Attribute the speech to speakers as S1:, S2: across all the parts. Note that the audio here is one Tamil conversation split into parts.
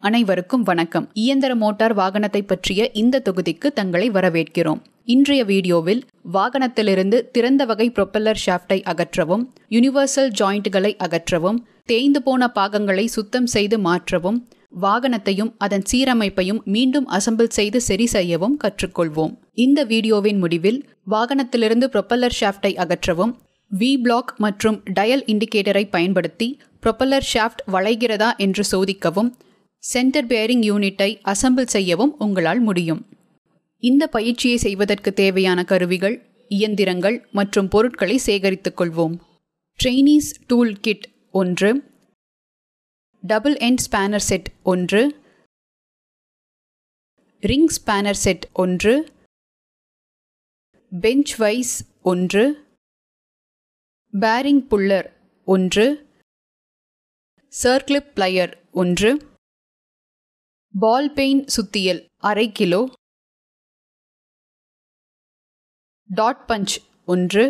S1: அனைவருக்கும் வணக்கம். இயந்திர மோட்டார் வாகனத்தை பற்றிய இந்த தொகுதிக்கு தங்களை வரவேற்கிறோம். இன்றைய வீடியோவில் வாகனத்திலிருந்து திறந்த வகை ப்ரொப்பல்லர் ஷாஃப்டை அகற்றவும், யூனிவர்சல் ஜாயிண்ட்களை அகற்றவும், தேய்ந்து போன பாகங்களை சுத்தம் செய்து மாற்றவும், வாகனத்தையும் அதன் சீரமைப்பையும் மீண்டும் அசெம்பிள் செய்து சரி செய்யவும் கற்றுக்கொள்வோம். இந்த வீடியோவின் முடிவில் வாகனத்திலிருந்து ப்ரொப்பல்லர் ஷாஃப்டை அகற்றவும், வி பிளாக் மற்றும் டயல் இண்டிகேட்டரை பயன்படுத்தி ப்ரொப்பல்லர் ஷாஃப்ட் வளைகிறதா என்று சோதிக்கவும், சென்டர் பேரிங் யூனிட்டை அசெம்பிள் செய்யவும் உங்களால் முடியும். இந்த பயிற்சியை செய்வதற்கு தேவையான கருவிகள், இயந்திரங்கள் மற்றும் பொருட்களை சேகரித்துக் கொள்வோம். Trainees tool kit 1, double end spanner set 1, ring spanner set 1, bench vice 1, bearing puller 1, circlip plier 1, ball peen சுத்தியல் 1/2 kilo, dot punch 1,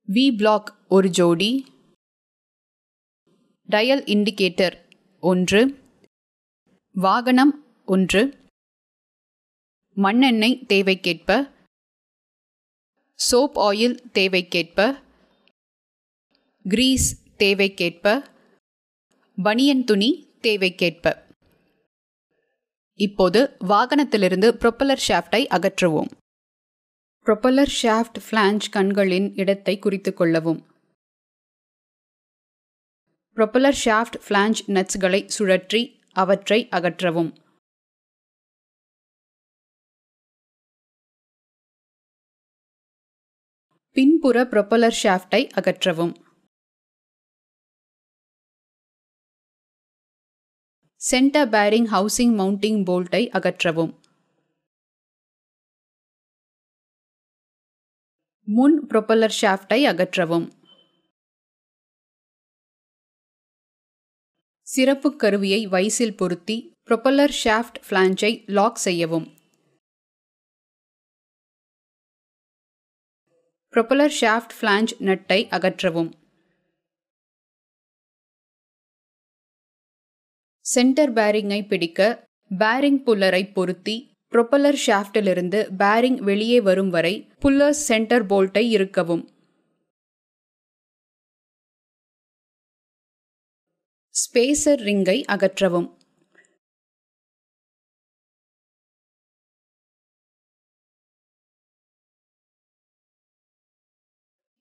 S1: V block 1 ஜோடி, டயல் இண்டிகேட்டர் 1, வாகனம் 1, மண்ணெண்ணெய் தேவைக்கேற்ப, சோப் ஆயில் தேவைக்கேற்ப, கிரீஸ் தேவைக்கேற்ப, பனியன் துணி தேவைக்கேற்ப. இப்போது வாகனத்திலிருந்து ப்ரொப்பல்லர் ஷாஃப்டை அகற்றுவோம். ப்ரொப்பல்லர் ஷாஃப்ட் ஃபிளாஞ்ச் கண்களின் இடத்தை குறித்துக் கொள்ளவும். ப்ரொப்பல்லர் ஷாஃப்ட் ஃபிளாஞ்ச் நட்ஸ்களை சுழற்றி அவற்றை அகற்றவும். பின்புற ப்ரொப்பல்லர் ஷாஃப்டை அகற்றவும். சென்டர் பேரிங் ஹவுசிங் மவுண்டிங் போல்ட்டை அகற்றவும். முன் ப்ரொப்பல்லர் ஷாஃப்டை அகற்றவும். சிறப்பு கருவியை வைஸில் பொருத்தி ப்ரொப்பல்லர் ஷாஃப்ட் ஃபிளாஞ்சை லாக் செய்யவும். ப்ரொப்பல்லர் ஷாஃப்ட் ஃபிளாஞ்ச் நட்டை அகற்றவும். சென்டர் பேரிங்கை பிடிக்க பேரிங் புல்லரை பொருத்தி ப்ரொப்பல்லர் ஷாஃப்டிலிருந்து பேரிங் வெளியே வரும் வரை புல்லர் சென்டர் போல்ட்டை இறுக்கவும். ஸ்பேசர் ரிங்கை அகற்றவும்.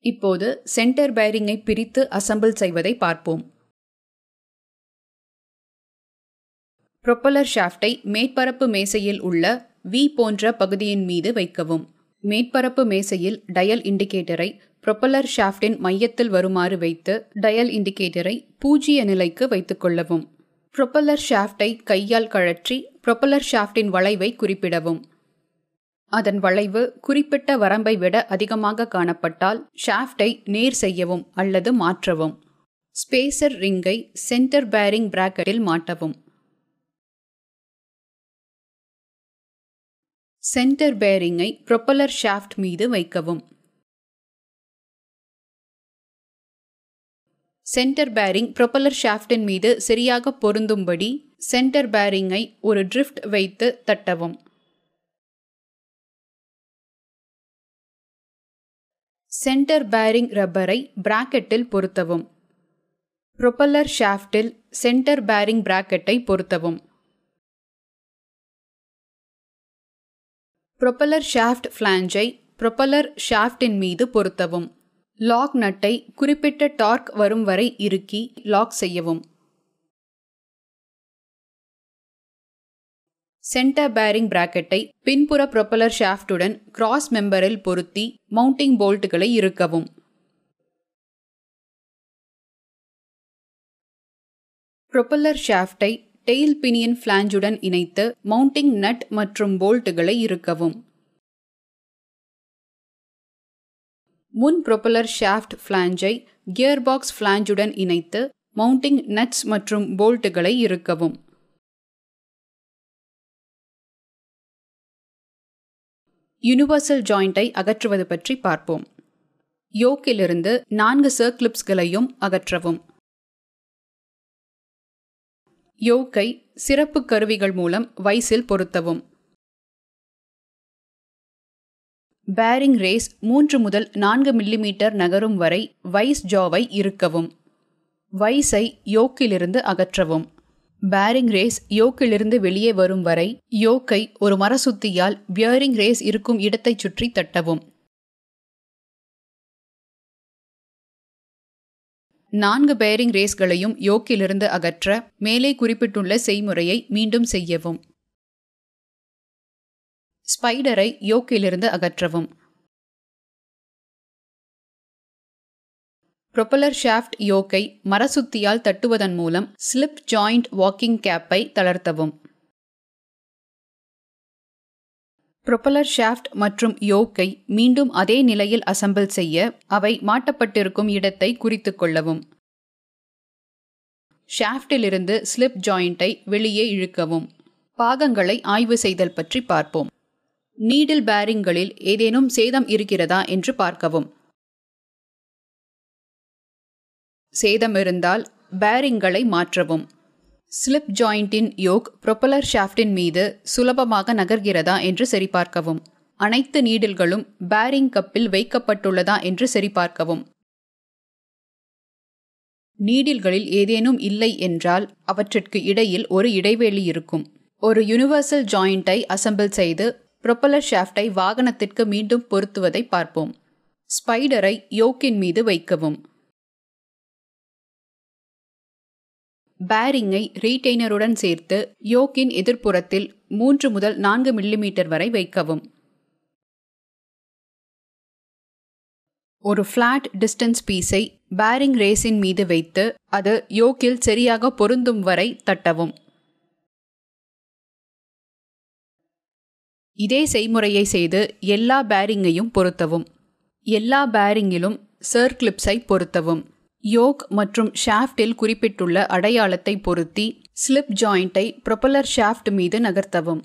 S1: இப்போது சென்டர் பேரிங்கை பிரித்து அசெம்பிள் செய்வதை பார்ப்போம். ப்ரொப்பல்லர் ஷாஃப்டை மேற்பரப்பு மேசையில் உள்ள வி போன்ற பகுதியின் மீது வைக்கவும். மேற்பரப்பு மேசையில் டயல் இண்டிகேட்டரை ப்ரொப்பல்லர் ஷாஃப்டின் மையத்தில் வருமாறு வைத்து டயல் இண்டிகேட்டரை 0 நிலைக்கு வைத்துக் கொள்ளவும். ப்ரொப்பல்லர் ஷாஃப்டை கையால் கழற்றி ப்ரொப்பல்லர் ஷாஃப்டின் வளைவை குறிப்பிடவும். அதன் வளைவு குறிப்பிட்ட வரம்பை விட அதிகமாக காணப்பட்டால் ஷாஃப்டை நேர் செய்யவும் அல்லது மாற்றவும். ஸ்பேசர் ரிங்கை சென்டர் பேரிங் பிராக்கெட்டில் மாட்டவும். சென்டர் பேரிங்கை ப்ரொப்பல்லர் ஷாஃப்ட் மீது வைக்கவும். சென்டர் பேரிங் ப்ரொப்பல்லர் ஷாஃப்டின் மீது சரியாக பொருந்தும்படி சென்டர் பேரிங்கை ஒரு ட்ரிஃப்ட் வைத்து தட்டவும். சென்டர் பேரிங் ரப்பரை பிராக்கெட்டில் பொருத்தவும். ப்ரொப்பல்லர் ஷாஃப்டில் சென்டர் பேரிங் பிராக்கெட்டை பொருத்தவும். ப்ரொப்பல்லர் ஷாஃப்ட் ஃபிளாஞ்சை ப்ரொப்பல்லர் ஷாஃப்டின் மீது பொருத்தவும். லாக் நட்டை குறிப்பிட்ட டார்க் வரும் வரை இறுக்கி லாக் செய்யவும். சென்டர் பேரிங் பிராக்கெட்டை பின்புற ப்ரொப்பல்லர் ஷாஃப்டுடன் கிராஸ் மெம்பரில் பொருத்தி மவுண்டிங் போல்ட்டுகளை இறுக்கவும். ப்ரொப்பல்லர் ஷாஃப்டை டெயில் பினியன் ஃபிளாஞ்சுடன் இணைத்து மவுண்டிங் நட் மற்றும் போல்ட்டுகளை இறுக்கவும். முன் ப்ரொப்பல்லர் ஷாஃப்ட் ஃபிளாஞ்சை கியர் பாக்ஸ் ஃபிளாஞ்சுடன் இணைத்து மவுண்டிங் நட்ஸ் மற்றும் போல்ட்டுகளை இறுக்கவும். யூனிவர்சல் ஜாயிண்டை அகற்றுவது பற்றி பார்ப்போம். யோக்கிலிருந்து 4 சர்க்ளிப்ஸ்களையும் அகற்றவும். யோக்கை சிறப்பு கருவிகள் மூலம் வைஸில் பொருத்தவும். பேரிங் ரேஸ் 3 முதல் 4 மில்லிமீட்டர் நகரும் வரை வைஸ் ஜாவை இறுக்கவும். வைஸை யோக்கிலிருந்து அகற்றவும். பேரிங் ரேஸ் யோக்கிலிருந்து வெளியே வரும் வரை யோக்கை ஒரு மரசுத்தியால் பியரிங் ரேஸ் இருக்கும் இடத்தைச் சுற்றி தட்டவும். 4 பேரிங் ரேஸ்களையும் யோக்கிலிருந்து அகற்ற மேலே குறிப்பிட்டுள்ள செய்முறையை மீண்டும் செய்யவும். ஸ்பைடரை யோக்கிலிருந்து அகற்றவும். ப்ரொப்பல்லர் ஷாஃப்ட் யோக்கை மரசுத்தியால் தட்டுவதன் மூலம் ஸ்லிப் ஜாயிண்ட் வாக்கிங் கேப்பை தளர்த்தவும். ப்ரொப்பல்லர் ஷாஃப்ட் மற்றும் யோக்கை மீண்டும் அதே நிலையில் அசெம்பிள் செய்ய அவை மாட்டப்பட்டிருக்கும் இடத்தை குறித்துக் கொள்ளவும். ஷாஃப்டிலிருந்து ஸ்லிப் ஜாயிண்டை வெளியே இழுக்கவும். பாகங்களை ஆய்வு செய்தல் பற்றி பார்ப்போம். நீடில் பேரிங்களில் ஏதேனும் சேதம் இருக்கிறதா என்று பார்க்கவும். சேதம் இருந்தால் பேரிங்களை மாற்றவும். ஸ்லிப் ஜாயிண்டின் யோக் ப்ரொப்பல்லர் ஷாஃப்டின் மீது சுலபமாக நகர்கிறதா என்று சரிபார்க்கவும். அனைத்து நீடில்களும் பேரிங் கப்பில் வைக்கப்பட்டுள்ளதா என்று சரிபார்க்கவும். நீடில்களில் ஏதேனும் இல்லை என்றால் அவற்றிற்கு இடையில் ஒரு இடைவெளி இருக்கும். ஒரு யூனிவர்சல் ஜாயிண்டை அசெம்பிள் செய்து ப்ரொப்பல்லர் ஷாஃப்டை வாகனத்திற்கு மீண்டும் பொருத்துவதை பார்ப்போம். ஸ்பைடரை யோக்கின் மீது வைக்கவும். பேரிங்கை ரீடெய்னருடன் சேர்த்து யோக்கின் எதிர்ப்புறத்தில் 3 முதல் 4 மில்லிமீட்டர் வரை வைக்கவும். ஒரு ஃபிளாட் டிஸ்டன்ஸ் பீஸை பேரிங் ரேஸின் மீது வைத்து அது யோக்கில் சரியாக பொருந்தும் வரை தட்டவும். இதே செய்முறையை செய்து எல்லா பேரிங்கையும் பொருத்தவும். எல்லா பேரிங்கிலும் சர்க்ளிப்ஸை பொருத்தவும். யோக் மற்றும் ஷாஃப்டில் குறிப்பிட்டுள்ள அடையாளத்தை பொருத்தி ஸ்லிப் ஜாயிண்டை ப்ரொப்பல்லர் ஷாஃப்ட் மீது நகர்த்தவும்.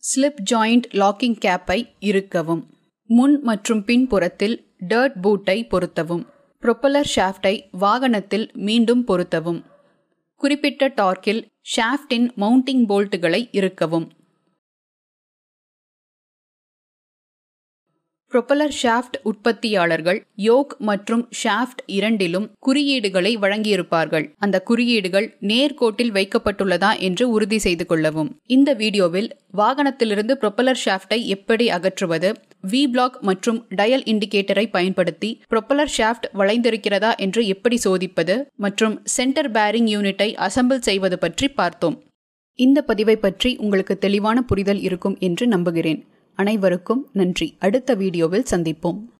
S1: ஸ்லிப் ஜாயிண்ட் லாக்கிங் கேப்பை இறுக்கவும். முன் மற்றும் பின்புறத்தில் டர்ட் பூட்டை பொருத்தவும். ப்ரொப்பல்லர் ஷாஃப்டை வாகனத்தில் மீண்டும் பொருத்தவும். குறிப்பிட்ட டார்க்கில் ஷாஃப்டின் மவுண்டிங் போல்ட்டுகளை இறுக்கவும். ப்ரொப்பல்லர் ஷாஃப்ட் உற்பத்தியாளர்கள் யோக் மற்றும் ஷாஃப்ட் இரண்டிலும் குறியீடுகளை வழங்கியிருப்பார்கள். அந்த குறியீடுகள் நேர்கோட்டில் வைக்கப்பட்டுள்ளதா என்று உறுதி செய்து கொள்ளவும். இந்த வீடியோவில் வாகனத்திலிருந்து ப்ரொப்பல்லர் ஷாஃப்டை எப்படி அகற்றுவது, வி பிளாக் மற்றும் டயல் இண்டிகேட்டரை பயன்படுத்தி ப்ரொப்பல்லர் ஷாஃப்ட் வளைந்திருக்கிறதா என்று எப்படி சோதிப்பது மற்றும் சென்டர் பேரிங் யூனிட்டை அசெம்பிள் செய்வது பற்றி பார்த்தோம். இந்த பதிவை பற்றி உங்களுக்கு தெளிவான புரிதல் இருக்கும் என்று நம்புகிறேன். அனைவருக்கும் நன்றி. அடுத்த வீடியோவில் சந்திப்போம்.